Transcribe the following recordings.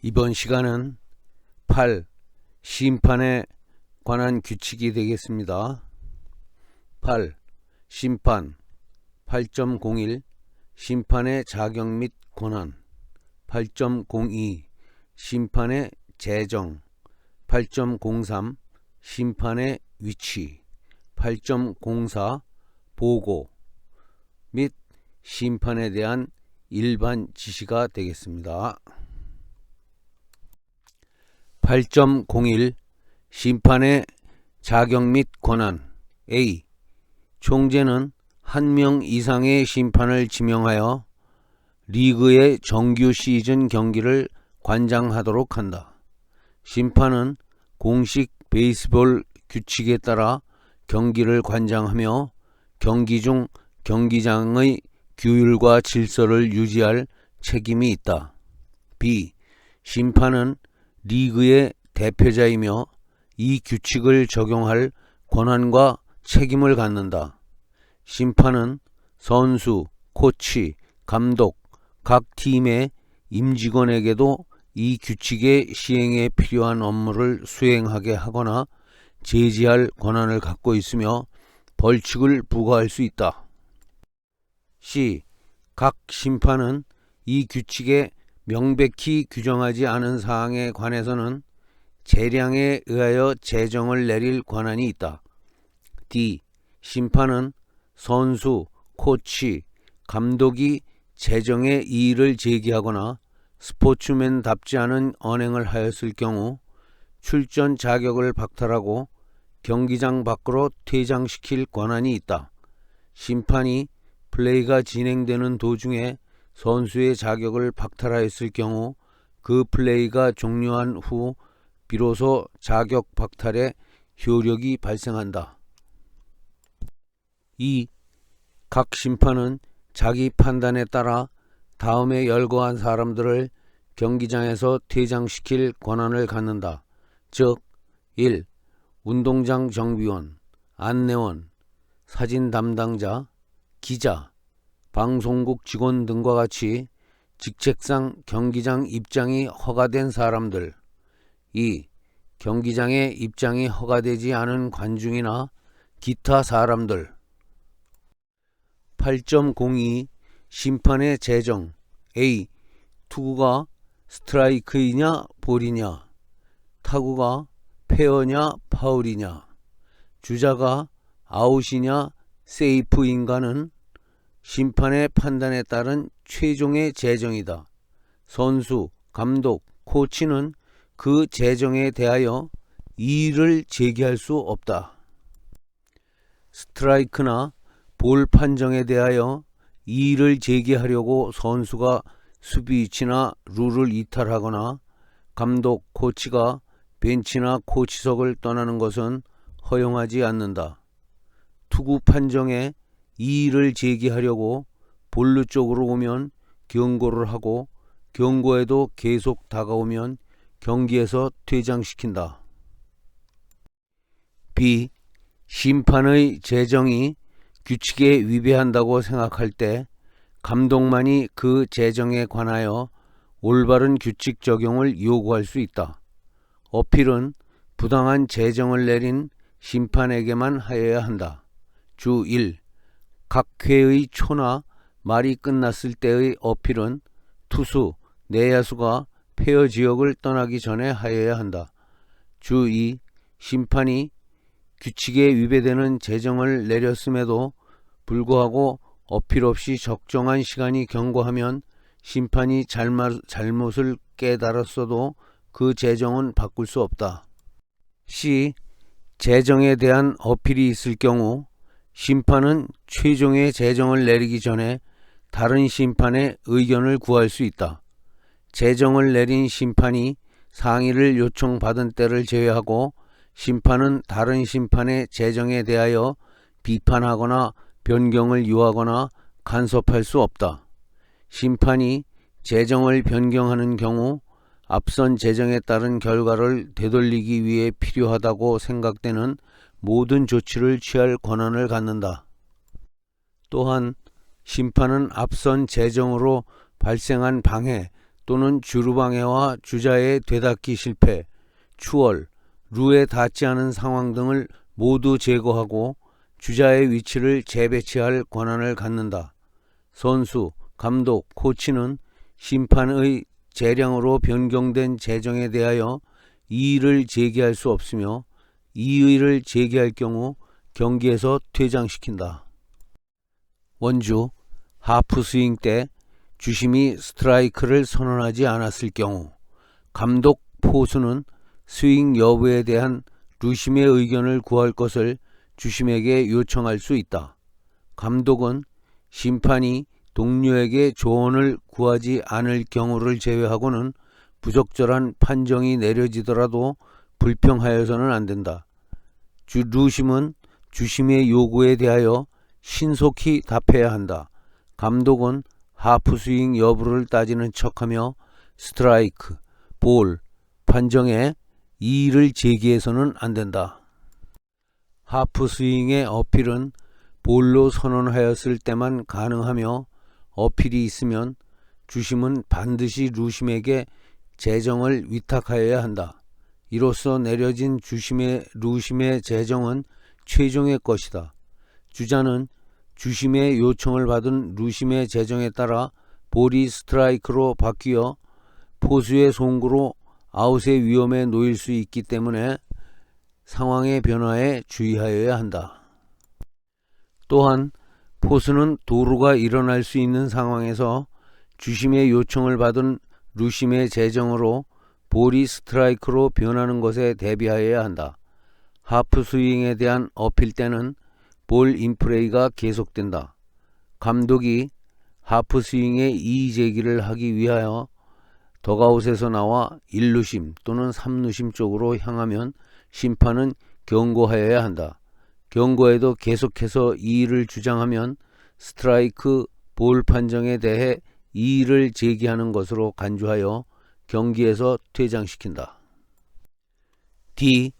이번 시간은 8. 심판에 관한 규칙이 되겠습니다. 8. 심판 8.01 심판의 자격 및 권한 8.02 심판의 재정 8.03 심판의 위치 8.04 보고 및 심판에 대한 일반 지시가 되겠습니다. 8.01 심판의 자격 및 권한 A. 총재는 한 명 이상의 심판을 지명하여 리그의 정규 시즌 경기를 관장하도록 한다. 심판은 공식 베이스볼 규칙에 따라 경기를 관장하며 경기 중 경기장의 규율과 질서를 유지할 책임이 있다. B. 심판은 리그의 대표자이며 이 규칙을 적용할 권한과 책임을 갖는다. 심판은 선수, 코치, 감독, 각 팀의 임직원에게도 이 규칙의 시행에 필요한 업무를 수행하게 하거나 제지할 권한을 갖고 있으며 벌칙을 부과할 수 있다. C. 각 심판은 이 규칙에 명백히 규정하지 않은 사항에 관해서는 재량에 의하여 제정을 내릴 권한이 있다. D. 심판은 선수, 코치, 감독이 재정에 이의를 제기하거나 스포츠맨답지 않은 언행을 하였을 경우 출전 자격을 박탈하고 경기장 밖으로 퇴장시킬 권한이 있다. 심판이 플레이가 진행되는 도중에 선수의 자격을 박탈하였을 경우 그 플레이가 종료한 후 비로소 자격 박탈의 효력이 발생한다. 2. 각 심판은 자기 판단에 따라 다음에 열거한 사람들을 경기장에서 퇴장시킬 권한을 갖는다. 즉 1. 운동장 정비원, 안내원, 사진 담당자, 기자, 방송국 직원 등과 같이 직책상 경기장 입장이 허가된 사람들. 2. 경기장에 입장이 허가되지 않은 관중이나 기타 사람들. 8.02 심판의 재정 A. 투구가 스트라이크이냐 볼이냐, 타구가 페어냐 파울이냐, 주자가 아웃이냐 세이프인가는 심판의 판단에 따른 최종의 재정이다. 선수, 감독, 코치는 그 재정에 대하여 이의를 제기할 수 없다. 스트라이크나 볼 판정에 대하여 이의를 제기하려고 선수가 수비 위치나 룰을 이탈하거나 감독, 코치가 벤치나 코치석을 떠나는 것은 허용하지 않는다. 투구 판정에 이의를 제기하려고 볼루 쪽으로 오면 경고를 하고 경고에도 계속 다가오면 경기에서 퇴장시킨다. B. 심판의 재정이 규칙에 위배한다고 생각할 때 감독만이 그 재정에 관하여 올바른 규칙 적용을 요구할 수 있다. 어필은 부당한 재정을 내린 심판에게만 하여야 한다. 주 1. 각 회의 초나 말이 끝났을 때의 어필은 투수, 내야수가 페어 지역을 떠나기 전에 하여야 한다. 주 2. 심판이 규칙에 위배되는 재정을 내렸음에도 불구하고 어필 없이 적정한 시간이 경과하면 심판이 잘못을 깨달았어도 그 재정은 바꿀 수 없다. C. 재정에 대한 어필이 있을 경우 심판은 최종의 재정을 내리기 전에 다른 심판의 의견을 구할 수 있다. 재정을 내린 심판이 상의를 요청받은 때를 제외하고 심판은 다른 심판의 재정에 대하여 비판하거나 변경을 요하거나 간섭할 수 없다. 심판이 재정을 변경하는 경우 앞선 재정에 따른 결과를 되돌리기 위해 필요하다고 생각되는 모든 조치를 취할 권한을 갖는다. 또한 심판은 앞선 재정으로 발생한 방해 또는 주루방해와 주자의 되닫기 실패, 추월, 룰에 닿지 않은 상황 등을 모두 제거하고 주자의 위치를 재배치할 권한을 갖는다. 선수, 감독, 코치는 심판의 재량으로 변경된 재정에 대하여 이의를 제기할 수 없으며 이의를 제기할 경우 경기에서 퇴장시킨다. 원주, 하프스윙 때 주심이 스트라이크를 선언하지 않았을 경우 감독, 포수는 스윙 여부에 대한 루심의 의견을 구할 것을 주심에게 요청할 수 있다. 감독은 심판이 동료에게 조언을 구하지 않을 경우를 제외하고는 부적절한 판정이 내려지더라도 불평하여서는 안 된다. 루심은 주심의 요구에 대하여 신속히 답해야 한다. 감독은 하프스윙 여부를 따지는 척하며 스트라이크, 볼, 판정에 이의를 제기해서는 안 된다. 하프스윙의 어필은 볼로 선언하였을 때만 가능하며 어필이 있으면 주심은 반드시 루심에게 재정을 위탁하여야 한다. 이로써 내려진 루심의 재정은 최종의 것이다. 주자는 주심의 요청을 받은 루심의 재정에 따라 볼이 스트라이크로 바뀌어 포수의 송구로 아웃의 위험에 놓일 수 있기 때문에 상황의 변화에 주의하여야 한다. 또한 포수는 도루가 일어날 수 있는 상황에서 주심의 요청을 받은 루심의 재정으로 볼이 스트라이크로 변하는 것에 대비하여야 한다. 하프스윙에 대한 어필 때는 볼 인플레이가 계속된다. 감독이 하프스윙의 이의 제기를 하기 위하여 덕아웃에서 나와 1루심 또는 3루심 쪽으로 향하면 심판은 경고하여야 한다. 경고에도 계속해서 이의를 주장하면 스트라이크, 볼 판정에 대해 이의를 제기하는 것으로 간주하여 경기에서 퇴장시킨다. D.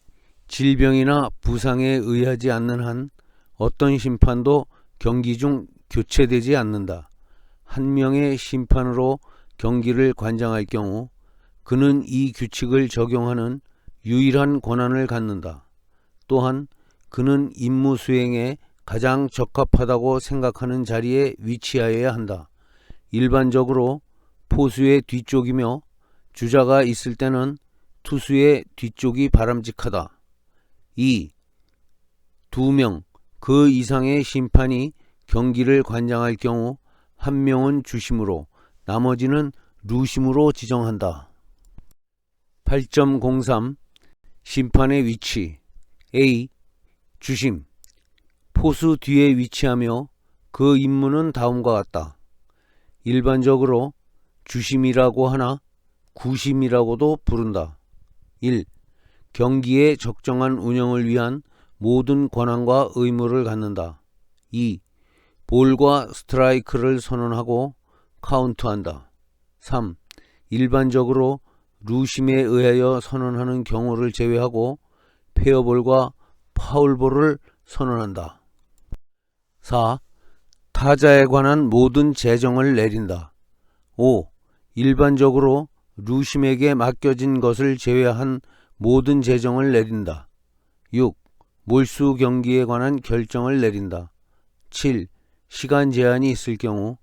질병이나 부상에 의하지 않는 한 어떤 심판도 경기 중 교체되지 않는다. 한 명의 심판으로 경기를 관장할 경우 그는 이 규칙을 적용하는 유일한 권한을 갖는다. 또한 그는 임무 수행에 가장 적합하다고 생각하는 자리에 위치하여야 한다. 일반적으로 포수의 뒤쪽이며 주자가 있을 때는 투수의 뒤쪽이 바람직하다. 2. 2명, 그 이상의 심판이 경기를 관장할 경우 한 명은 주심으로 나머지는 루심으로 지정한다. 8.03 심판의 위치 A. 주심 포수 뒤에 위치하며 그 임무는 다음과 같다. 일반적으로 주심이라고 하나 구심이라고도 부른다. 1. 경기의 적정한 운영을 위한 모든 권한과 의무를 갖는다. 2. 볼과 스트라이크를 선언하고 카운트한다. 3. 일반적으로 루심에 의하여 선언하는 경우를 제외하고 페어볼과 파울볼을 선언한다. 4. 타자에 관한 모든 재정을 내린다. 5. 일반적으로 루심에게 맡겨진 것을 제외한 모든 재정을 내린다. 6. 몰수 경기에 관한 결정을 내린다. 7. 시간 제한이 있을 경우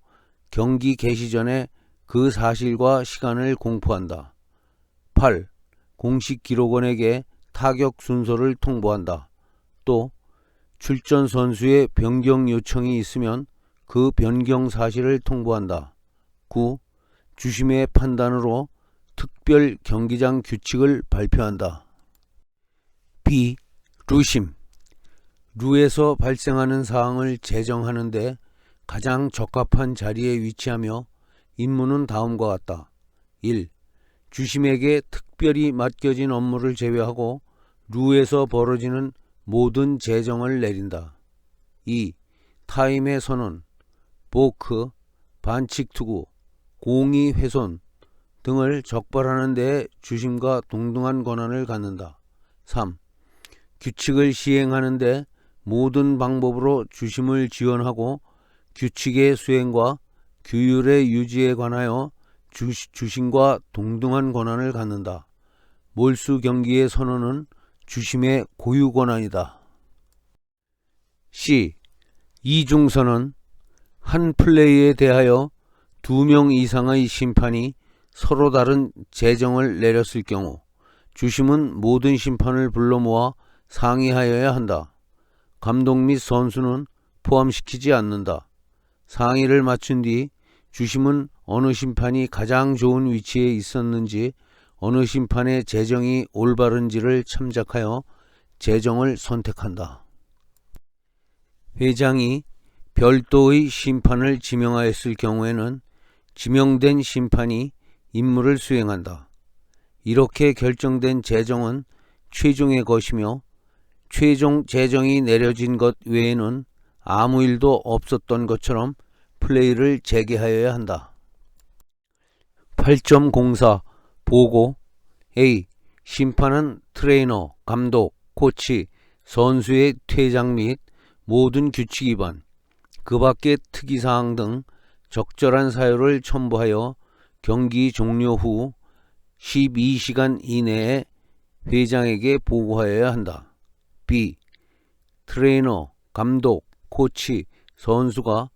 경기 개시 전에 그 사실과 시간을 공포한다. 8. 공식 기록원에게 타격 순서를 통보한다. 또 출전 선수의 변경 요청이 있으면 그 변경 사실을 통보한다. 9. 주심의 판단으로 특별 경기장 규칙을 발표한다. B. 루심 루에서 발생하는 사항을 제정하는 데 가장 적합한 자리에 위치하며 임무는 다음과 같다. 1. 주심에게 특별히 맡겨진 업무를 제외하고 루에서 벌어지는 모든 제정을 내린다. 2. 타임의 선언, 보크, 반칙 투구, 공이 훼손 등을 적발하는 데 주심과 동등한 권한을 갖는다. 3. 규칙을 시행하는 데 모든 방법으로 주심을 지원하고 규칙의 수행과 규율의 유지에 관하여 주심과 동등한 권한을 갖는다. 몰수 경기의 선언은 주심의 고유 권한이다. C. 이중선언. 한 플레이에 대하여 2명 이상의 심판이 서로 다른 재정을 내렸을 경우 주심은 모든 심판을 불러 모아 상의하여야 한다. 감독 및 선수는 포함시키지 않는다. 상의를 마친 뒤 주심은 어느 심판이 가장 좋은 위치에 있었는지, 어느 심판의 재정이 올바른지를 참작하여 재정을 선택한다. 회장이 별도의 심판을 지명하였을 경우에는 지명된 심판이 임무를 수행한다. 이렇게 결정된 재정은 최종의 것이며 최종 재정이 내려진 것 외에는 아무 일도 없었던 것처럼 플레이를 재개하여야 한다. 8.04 보고. A. 심판은 트레이너, 감독, 코치, 선수의 퇴장 및 모든 규칙 위반, 그 밖의 특이사항 등 적절한 사유를 첨부하여 경기 종료 후 12시간 이내에 회장에게 보고하여야 한다. B. 트레이너, 감독, 코치, 선수가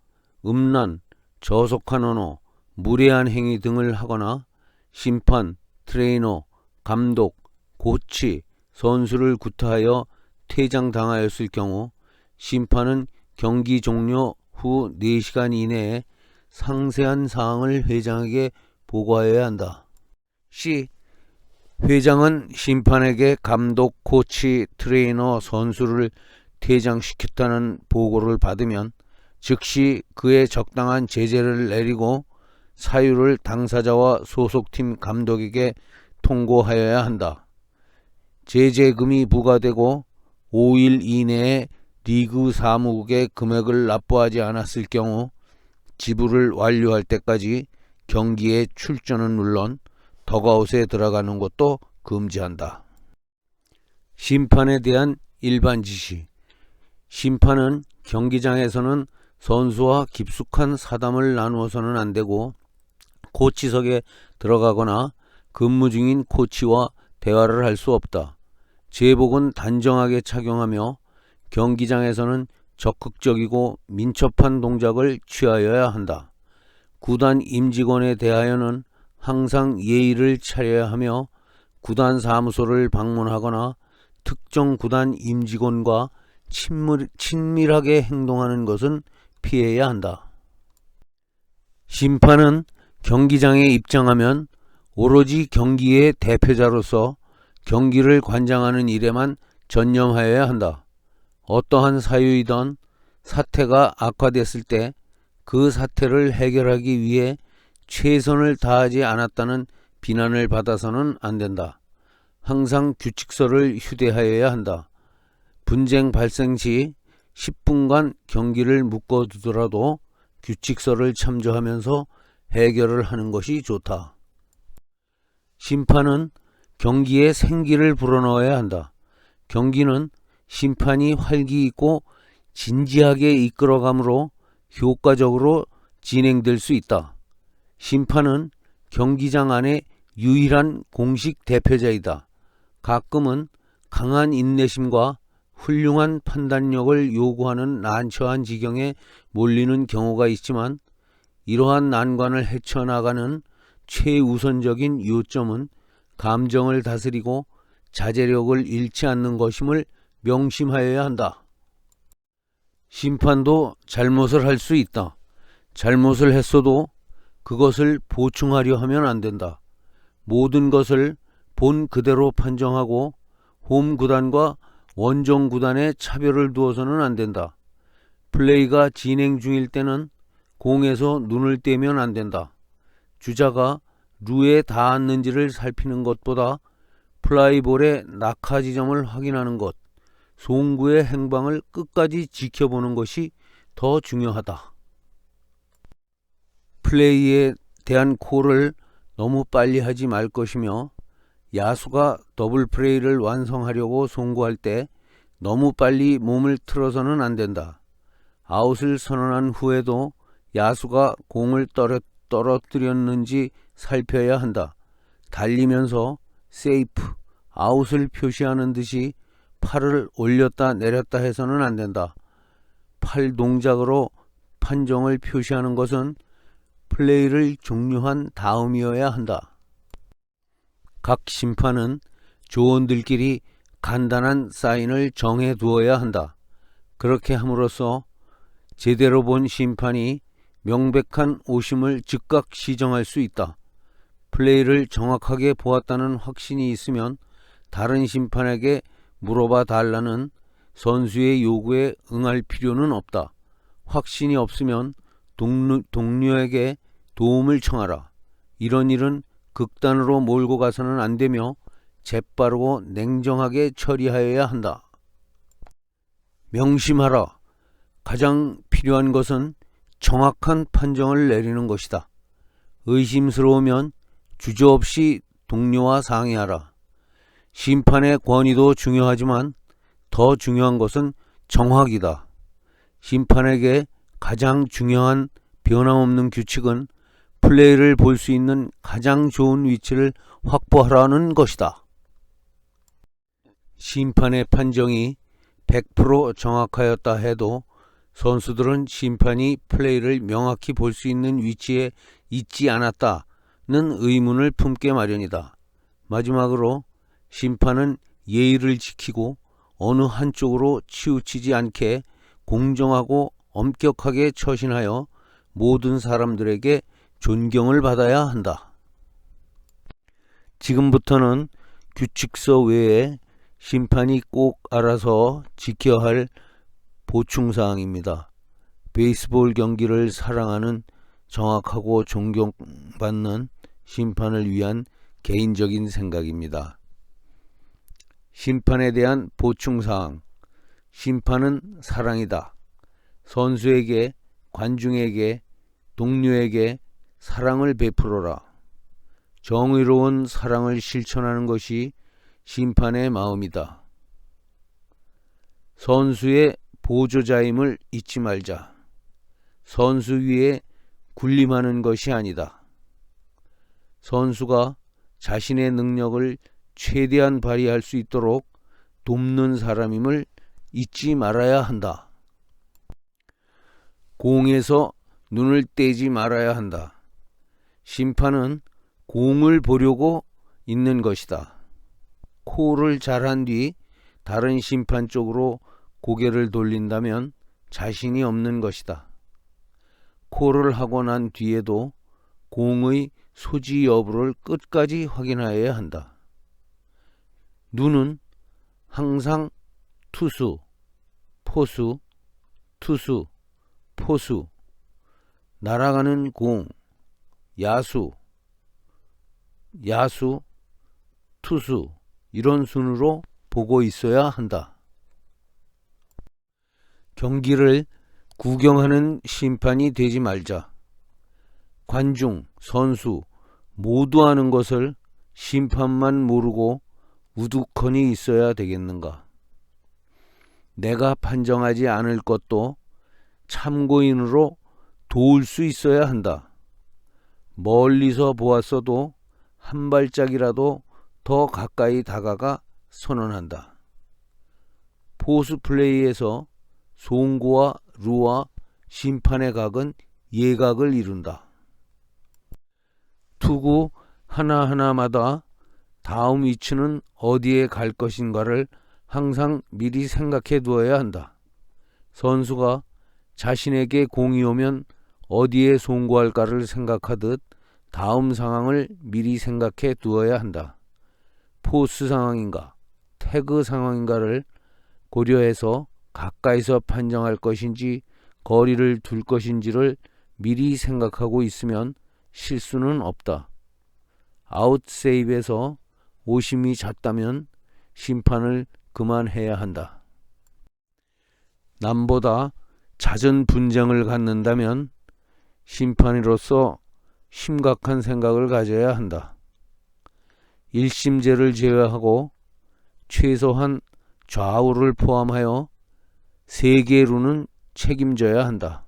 음란, 저속한 언어, 무례한 행위 등을 하거나 심판, 트레이너, 감독, 코치, 선수를 구타하여 퇴장당하였을 경우 심판은 경기 종료 후 4시간 이내에 상세한 사항을 회장에게 보고하여야 한다. C. 회장은 심판에게 감독, 코치, 트레이너, 선수를 퇴장시켰다는 보고를 받으면 즉시 그에 적당한 제재를 내리고 사유를 당사자와 소속팀 감독에게 통고하여야 한다. 제재금이 부과되고 5일 이내에 리그 사무국에 금액을 납부하지 않았을 경우 지불을 완료할 때까지 경기에 출전은 물론 덕아웃에 들어가는 것도 금지한다. 심판에 대한 일반 지시. 심판은 경기장에서는 선수와 깊숙한 사담을 나누어서는 안 되고 코치석에 들어가거나 근무 중인 코치와 대화를 할 수 없다. 제복은 단정하게 착용하며 경기장에서는 적극적이고 민첩한 동작을 취하여야 한다. 구단 임직원에 대하여는 항상 예의를 차려야 하며 구단 사무소를 방문하거나 특정 구단 임직원과 친밀하게 행동하는 것은 피해야 한다. 심판은 경기장에 입장하면 오로지 경기의 대표자로서 경기를 관장하는 일에만 전념하여야 한다. 어떠한 사유이든 사태가 악화됐을 때 그 사태를 해결하기 위해 최선을 다하지 않았다는 비난을 받아서는 안 된다. 항상 규칙서를 휴대하여야 한다. 분쟁 발생 시 10분간 경기를 묶어두더라도 규칙서를 참조하면서 해결을 하는 것이 좋다. 심판은 경기에 생기를 불어넣어야 한다. 경기는 심판이 활기 있고 진지하게 이끌어감으로 효과적으로 진행될 수 있다. 심판은 경기장 안의 유일한 공식 대표자이다. 가끔은 강한 인내심과 훌륭한 판단력을 요구하는 난처한 지경에 몰리는 경우가 있지만 이러한 난관을 헤쳐나가는 최우선적인 요점은 감정을 다스리고 자제력을 잃지 않는 것임을 명심하여야 한다. 심판도 잘못을 할 수 있다. 잘못을 했어도 그것을 보충하려 하면 안 된다. 모든 것을 본 그대로 판정하고 홈 구단과 원정 구단에 차별을 두어서는 안 된다. 플레이가 진행 중일 때는 공에서 눈을 떼면 안 된다. 주자가 루에 닿았는지를 살피는 것보다 플라이볼의 낙하 지점을 확인하는 것, 송구의 행방을 끝까지 지켜보는 것이 더 중요하다. 플레이에 대한 콜을 너무 빨리 하지 말 것이며 야수가 더블 플레이를 완성하려고 송구할 때 너무 빨리 몸을 틀어서는 안 된다. 아웃을 선언한 후에도 야수가 공을 떨어뜨렸는지 살펴야 한다. 달리면서 세이프, 아웃을 표시하는 듯이 팔을 올렸다 내렸다 해서는 안 된다. 팔 동작으로 판정을 표시하는 것은 플레이를 종료한 다음이어야 한다. 각 심판은 조원들끼리 간단한 사인을 정해 두어야 한다. 그렇게 함으로써 제대로 본 심판이 명백한 오심을 즉각 시정할 수 있다. 플레이를 정확하게 보았다는 확신이 있으면 다른 심판에게 물어봐 달라는 선수의 요구에 응할 필요는 없다. 확신이 없으면 동료에게 도움을 청하라. 이런 일은 극단으로 몰고 가서는 안 되며 재빠르고 냉정하게 처리하여야 한다. 명심하라. 가장 필요한 것은 정확한 판정을 내리는 것이다. 의심스러우면 주저없이 동료와 상의하라. 심판의 권위도 중요하지만 더 중요한 것은 정확이다. 심판에게 가장 중요한 변함없는 규칙은 플레이를 볼 수 있는 가장 좋은 위치를 확보하라는 것이다. 심판의 판정이 100% 정확하였다 해도 선수들은 심판이 플레이를 명확히 볼 수 있는 위치에 있지 않았다는 의문을 품게 마련이다. 마지막으로 심판은 예의를 지키고 어느 한쪽으로 치우치지 않게 공정하고 엄격하게 처신하여 모든 사람들에게 존경을 받아야 한다. 지금부터는 규칙서 외에 심판이 꼭 알아서 지켜야 할 보충사항입니다. 베이스볼 경기를 사랑하는 정확하고 존경받는 심판을 위한 개인적인 생각입니다. 심판에 대한 보충사항. 심판은 사랑이다. 선수에게, 관중에게, 동료에게 사랑을 베풀어라. 정의로운 사랑을 실천하는 것이 심판의 마음이다. 선수의 보조자임을 잊지 말자. 선수 위에 군림하는 것이 아니다. 선수가 자신의 능력을 최대한 발휘할 수 있도록 돕는 사람임을 잊지 말아야 한다. 공에서 눈을 떼지 말아야 한다. 심판은 공을 보려고 있는 것이다. 콜을 잘한 뒤 다른 심판 쪽으로 고개를 돌린다면 자신이 없는 것이다. 콜을 하고 난 뒤에도 공의 소지 여부를 끝까지 확인하여야 한다. 눈은 항상 투수, 포수, 투수, 포수, 날아가는 공, 야수, 투수 이런 순으로 보고 있어야 한다. 경기를 구경하는 심판이 되지 말자. 관중, 선수 모두 아는 것을 심판만 모르고 우두커니 있어야 되겠는가. 내가 판정하지 않을 것도 참고인으로 도울 수 있어야 한다. 멀리서 보았어도 한 발짝이라도 더 가까이 다가가 선언한다. 포수 플레이에서 송구와 루와 심판의 각은 예각을 이룬다. 투구 하나하나마다 다음 위치는 어디에 갈 것인가를 항상 미리 생각해 두어야 한다. 선수가 자신에게 공이 오면 어디에 송구할까를 생각하듯 다음 상황을 미리 생각해 두어야 한다. 포스 상황인가, 태그 상황인가를 고려해서 가까이서 판정할 것인지 거리를 둘 것인지를 미리 생각하고 있으면 실수는 없다. 아웃 세이브에서 오심이 잦다면 심판을 그만해야 한다. 남보다 잦은 분쟁을 갖는다면 심판으로서 심각한 생각을 가져야 한다. 일심제를 제외하고 최소한 좌우를 포함하여 3개의 루는 책임져야 한다.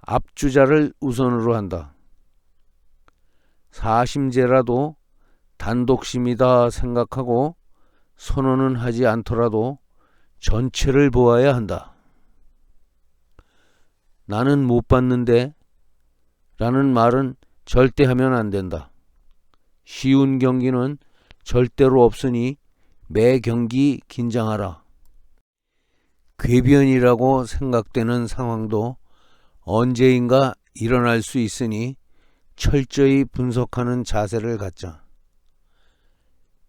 앞주자를 우선으로 한다. 사심제라도 단독심이다 생각하고 선언은 하지 않더라도 전체를 보아야 한다. 나는 못 봤는데 라는 말은 절대 하면 안 된다. 쉬운 경기는 절대로 없으니 매 경기 긴장하라. 궤변이라고 생각되는 상황도 언제인가 일어날 수 있으니 철저히 분석하는 자세를 갖자.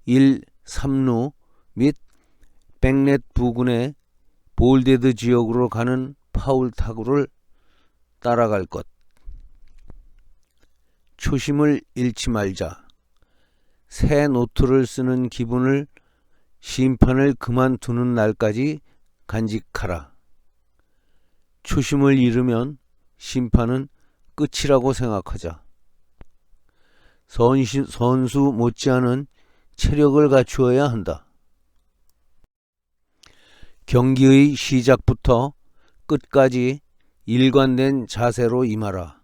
1, 3루 및 백넷 부근의 볼데드 지역으로 가는 파울 타구를 따라갈 것. 초심을 잃지 말자. 새 노트를 쓰는 기분을 심판을 그만두는 날까지 간직하라. 초심을 잃으면 심판은 끝이라고 생각하자. 선수 못지않은 체력을 갖추어야 한다. 경기의 시작부터 끝까지 일관된 자세로 임하라.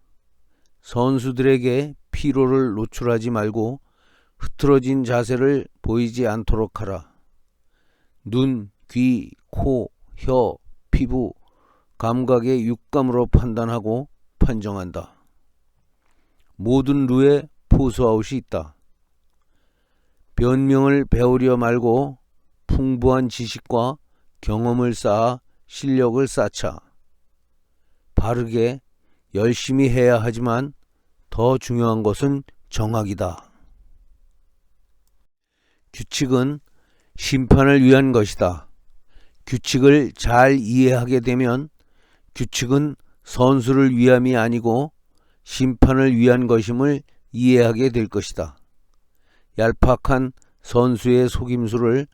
선수들에게 피로를 노출하지 말고 흐트러진 자세를 보이지 않도록 하라. 눈, 귀, 코, 혀, 피부, 감각의 육감으로 판단하고 판정한다. 모든 루에 포수아웃이 있다. 변명을 배우려 말고 풍부한 지식과 경험을 쌓아 실력을 쌓자. 바르게 열심히 해야 하지만 더 중요한 것은 정확이다. 규칙은 심판을 위한 것이다. 규칙을 잘 이해하게 되면 규칙은 선수를 위함이 아니고 심판을 위한 것임을 이해하게 될 것이다. 얄팍한 선수의 속임수를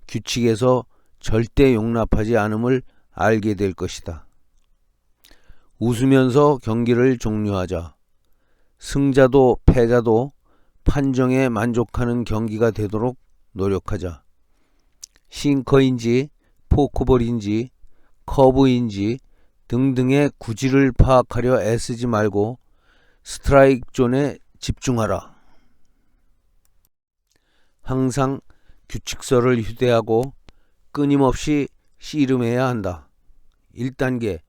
규칙에서 절대 용납하지 않음을 알게 될 것이다. 웃으면서 경기를 종료하자. 승자도 패자도 판정에 만족하는 경기가 되도록 노력하자. 싱커인지 포크볼인지 커브인지 등등의 구질을 파악하려 애쓰지 말고 스트라이크 존에 집중하라. 항상 규칙서를 휴대하고 끊임없이 씨름해야 한다. 1단계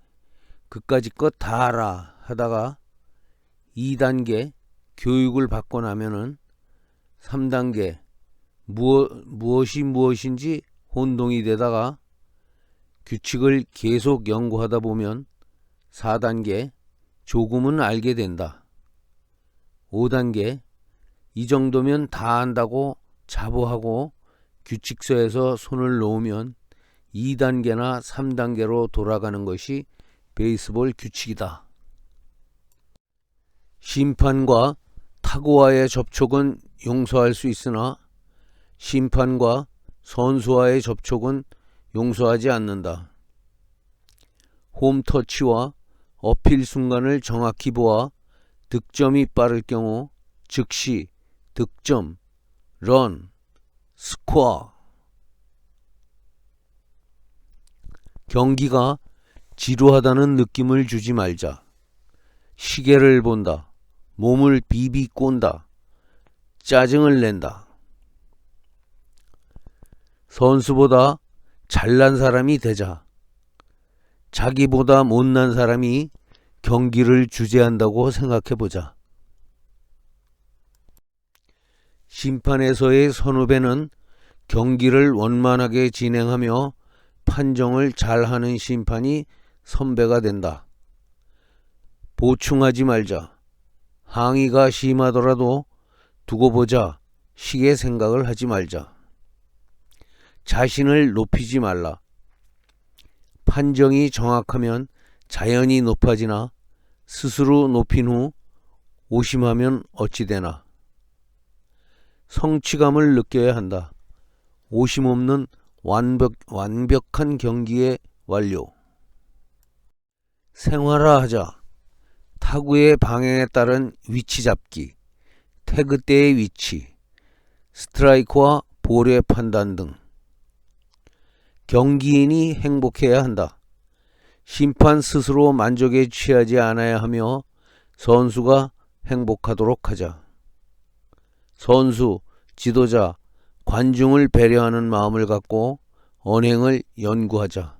그까짓 것 다 알아 하다가 2단계 교육을 받고 나면은 3단계 무엇이 무엇인지 혼동이 되다가 규칙을 계속 연구하다 보면 4단계 조금은 알게 된다. 5단계 이 정도면 다 안다고 자부하고 규칙서에서 손을 놓으면 2단계나 3단계로 돌아가는 것이 베이스볼 규칙이다. 심판과 타구와의 접촉은 용서할 수 있으나 심판과 선수와의 접촉은 용서하지 않는다. 홈터치와 어필 순간을 정확히 보아 득점이 빠를 경우 즉시 득점, 런, 스코어. 경기가 지루하다는 느낌을 주지 말자. 시계를 본다. 몸을 비비 꼰다. 짜증을 낸다. 선수보다 잘난 사람이 되자. 자기보다 못난 사람이 경기를 주재한다고 생각해보자. 심판에서의 선후배는 경기를 원만하게 진행하며 판정을 잘하는 심판이 선배가 된다. 보충하지 말자. 항의가 심하더라도 두고 보자. 시계 생각을 하지 말자. 자신을 높이지 말라. 판정이 정확하면 자연히 높아지나 스스로 높인 후 오심하면 어찌 되나. 성취감을 느껴야 한다. 오심 없는 완벽한 경기의 완료. 생활화하자. 타구의 방향에 따른 위치 잡기, 태그 때의 위치, 스트라이크와 볼의 판단 등. 경기인이 행복해야 한다. 심판 스스로 만족에 취하지 않아야 하며 선수가 행복하도록 하자. 선수, 지도자, 관중을 배려하는 마음을 갖고 언행을 연구하자.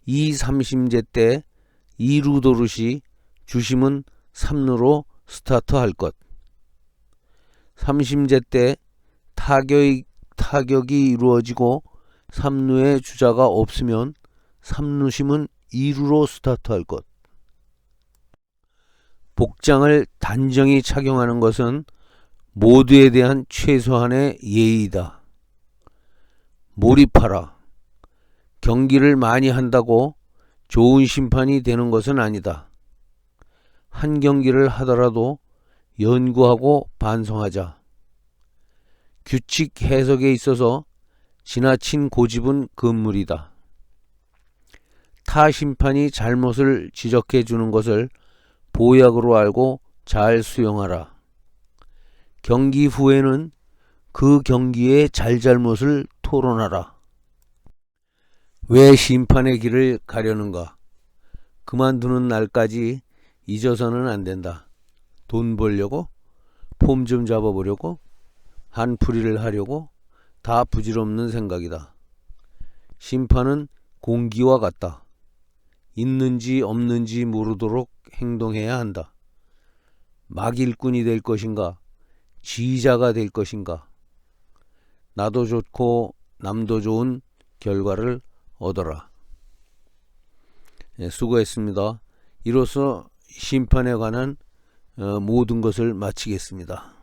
이 삼심제 때 2루 도루시 주심은 3루로 스타트할 것. 삼심제 때 타격이 이루어지고 3루에 주자가 없으면 3루심은 2루로 스타트할 것. 복장을 단정히 착용하는 것은 모두에 대한 최소한의 예의다. 몰입하라. 경기를 많이 한다고 좋은 심판이 되는 것은 아니다. 한 경기를 하더라도 연구하고 반성하자. 규칙 해석에 있어서 지나친 고집은 금물이다. 타 심판이 잘못을 지적해 주는 것을 보약으로 알고 잘 수용하라. 경기 후에는 그 경기의 잘잘못을 토론하라. 왜 심판의 길을 가려는가? 그만두는 날까지 잊어서는 안 된다. 돈 벌려고? 폼 좀 잡아보려고? 한풀이를 하려고? 다 부질없는 생각이다. 심판은 공기와 같다. 있는지 없는지 모르도록 행동해야 한다. 막일꾼이 될 것인가? 지휘자가 될 것인가? 나도 좋고 남도 좋은 결과를 얻어라. 수고했습니다. 이로써 심판에 관한 모든 것을 마치겠습니다.